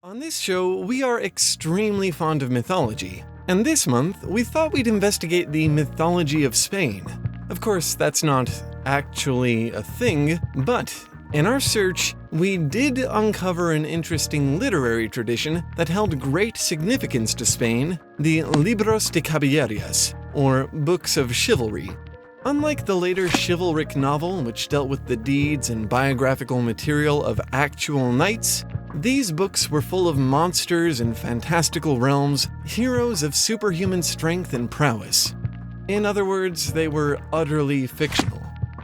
On this show, we are extremely fond of mythology, and this month, we thought we'd investigate the mythology of Spain. Of course, that's not actually a thing, but in our search, we did uncover an interesting literary tradition that held great significance to Spain, the Libros de Caballerías, or Books of Chivalry. Unlike the later chivalric novel, which dealt with the deeds and biographical material of actual knights, these books were full of monsters and fantastical realms, heroes of superhuman strength and prowess. In other words, they were utterly fictional.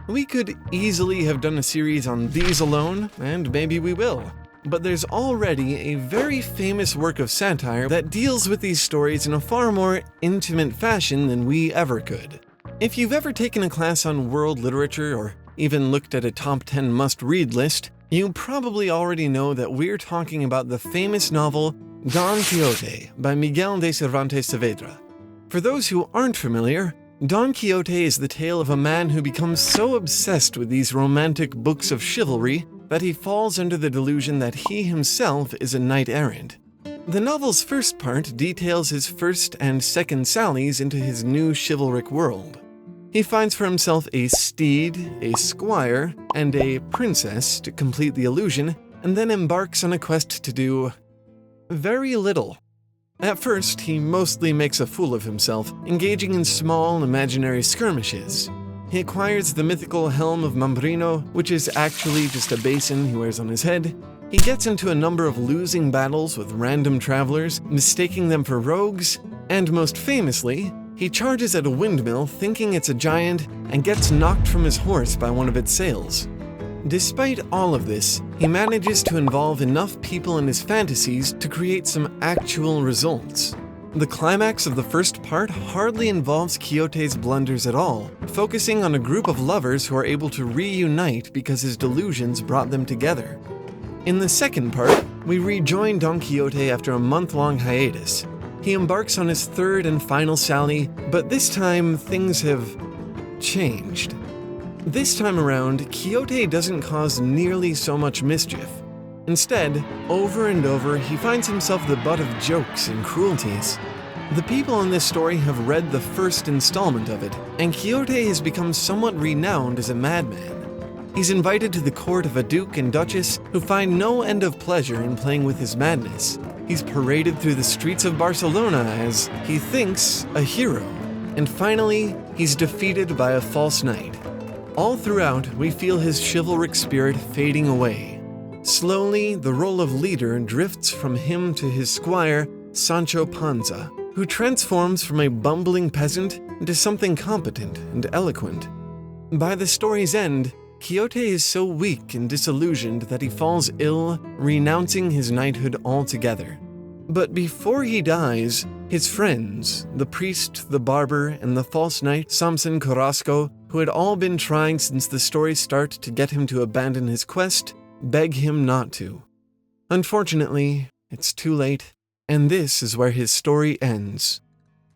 We could easily have done a series on these alone, and maybe we will. But there's already a very famous work of satire that deals with these stories in a far more intimate fashion than we ever could. If you've ever taken a class on world literature or even looked at a top 10 must-read list, you probably already know that we're talking about the famous novel Don Quixote by Miguel De Cervantes Saavedra. For those who aren't familiar, Don Quixote is the tale of a man who becomes so obsessed with these romantic books of chivalry that he falls under the delusion that he himself is a knight-errant. The novel's first part details his first and second sallies into his new chivalric world. He finds for himself a steed, a squire, and a princess to complete the illusion, and then embarks on a quest to do very little. At first, he mostly makes a fool of himself, engaging in small imaginary skirmishes. He acquires the mythical helm of Mambrino, which is actually just a basin he wears on his head. He gets into a number of losing battles with random travelers, mistaking them for rogues, and most famously, he charges at a windmill thinking it's a giant and gets knocked from his horse by one of its sails. Despite all of this, he manages to involve enough people in his fantasies to create some actual results. The climax of the first part hardly involves Quixote's blunders at all, focusing on a group of lovers who are able to reunite because his delusions brought them together. In the second part, we rejoin Don Quixote after a month-long hiatus. He embarks on his third and final sally, but this time things have changed. This time around, Quixote doesn't cause nearly so much mischief. Instead, over and over, he finds himself the butt of jokes and cruelties. The people in this story have read the first installment of it, and Quixote has become somewhat renowned as a madman. He's invited to the court of a duke and duchess who find no end of pleasure in playing with his madness. He's paraded through the streets of Barcelona as, he thinks, a hero. And finally, he's defeated by a false knight. All throughout, we feel his chivalric spirit fading away. Slowly, the role of leader drifts from him to his squire, Sancho Panza, who transforms from a bumbling peasant into something competent and eloquent. By the story's end, Quixote is so weak and disillusioned that he falls ill, renouncing his knighthood altogether. But before he dies, his friends, the priest, the barber, and the false knight Samson Carrasco, who had all been trying since the story's start to get him to abandon his quest, beg him not to. Unfortunately, it's too late, and this is where his story ends.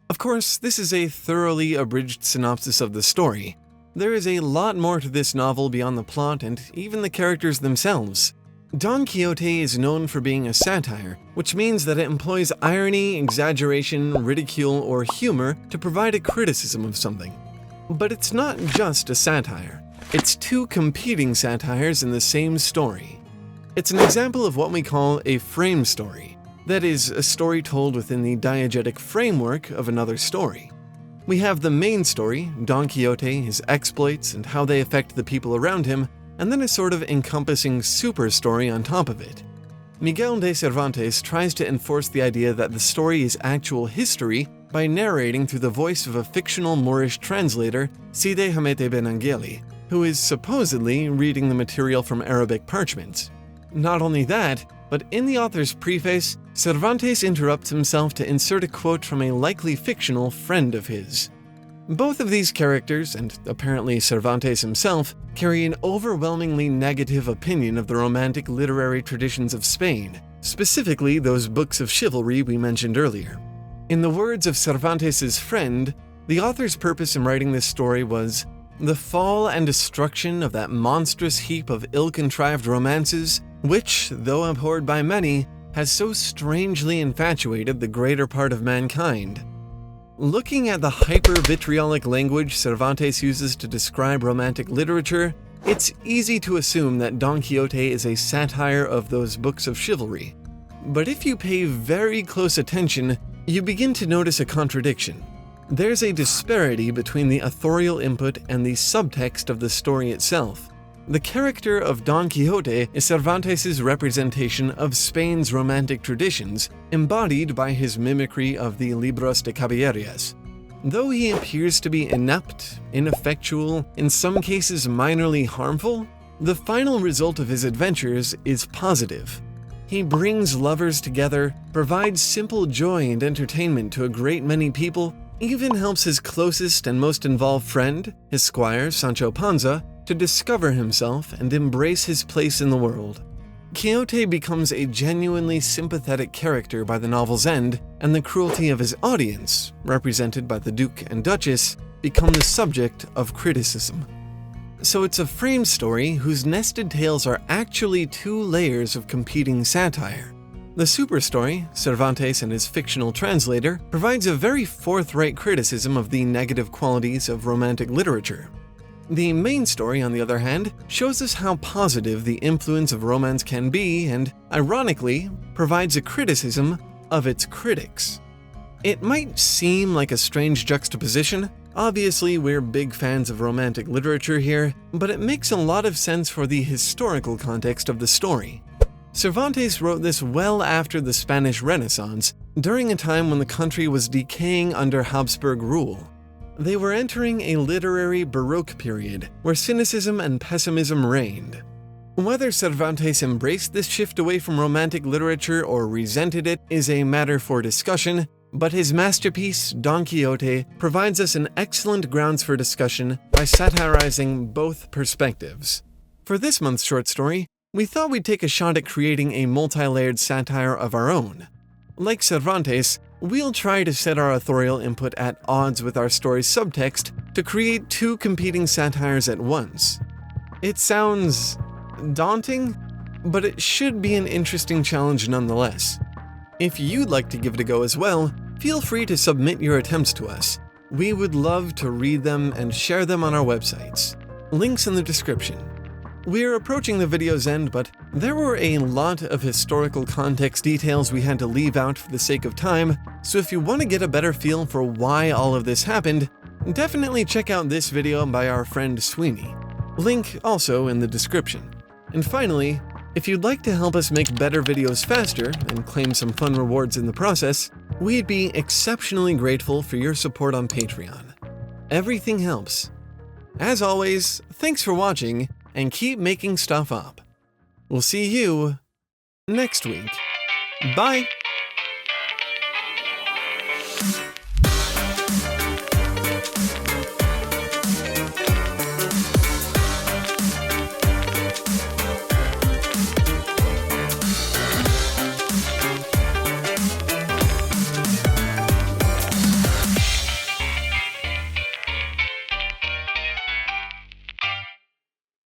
Of course, this is a thoroughly abridged synopsis of the story. There is a lot more to this novel beyond the plot and even the characters themselves. Don Quixote is known for being a satire, which means that it employs irony, exaggeration, ridicule, or humor to provide a criticism of something. But it's not just a satire. It's two competing satires in the same story. It's an example of what we call a frame story. That is, a story told within the diegetic framework of another story. We have the main story, Don Quixote, his exploits, and how they affect the people around him, and then a sort of encompassing super story on top of it. Miguel De Cervantes tries to enforce the idea that the story is actual history by narrating through the voice of a fictional Moorish translator, Cide Hamete Benengeli, who is supposedly reading the material from Arabic parchments. Not only that, but in the author's preface, Cervantes interrupts himself to insert a quote from a likely fictional friend of his. Both of these characters, and apparently Cervantes himself, carry an overwhelmingly negative opinion of the romantic literary traditions of Spain, specifically those books of chivalry we mentioned earlier. In the words of Cervantes' friend, the author's purpose in writing this story was the fall and destruction of that monstrous heap of ill-contrived romances which, though abhorred by many, has so strangely infatuated the greater part of mankind. Looking at the hyper-vitriolic language Cervantes uses to describe romantic literature, it's easy to assume that Don Quixote is a satire of those books of chivalry. But if you pay very close attention, you begin to notice a contradiction. There's a disparity between the authorial input and the subtext of the story itself. The character of Don Quixote is Cervantes' representation of Spain's romantic traditions, embodied by his mimicry of the Libros de Caballerías. Though he appears to be inept, ineffectual, in some cases minorly harmful, the final result of his adventures is positive. He brings lovers together, provides simple joy and entertainment to a great many people, even helps his closest and most involved friend, his squire Sancho Panza, to discover himself and embrace his place in the world. Quixote becomes a genuinely sympathetic character by the novel's end, and the cruelty of his audience, represented by the Duke and Duchess, become the subject of criticism. So it's a framed story whose nested tales are actually two layers of competing satire. The superstory, Cervantes and his fictional translator, provides a very forthright criticism of the negative qualities of romantic literature. The main story, on the other hand, shows us how positive the influence of romance can be and, ironically, provides a criticism of its critics. It might seem like a strange juxtaposition. Obviously, we're big fans of romantic literature here, but it makes a lot of sense for the historical context of the story. Cervantes wrote this well after the Spanish Renaissance, during a time when the country was decaying under Habsburg rule. They were entering a literary Baroque period where cynicism and pessimism reigned. Whether Cervantes embraced this shift away from romantic literature or resented it is a matter for discussion, but his masterpiece, Don Quixote, provides us an excellent grounds for discussion by satirizing both perspectives. For this month's short story, we thought we'd take a shot at creating a multi-layered satire of our own. Like Cervantes, we'll try to set our authorial input at odds with our story's subtext to create two competing satires at once. It sounds daunting, but it should be an interesting challenge nonetheless. If you'd like to give it a go as well, feel free to submit your attempts to us. We would love to read them and share them on our websites. Links in the description. We're approaching the video's end, but there were a lot of historical context details we had to leave out for the sake of time, so if you want to get a better feel for why all of this happened, definitely check out this video by our friend Sweeney. Link also in the description. And finally, if you'd like to help us make better videos faster and claim some fun rewards in the process, we'd be exceptionally grateful for your support on Patreon. Everything helps. As always, thanks for watching, and keep making stuff up. We'll see you next week. Bye!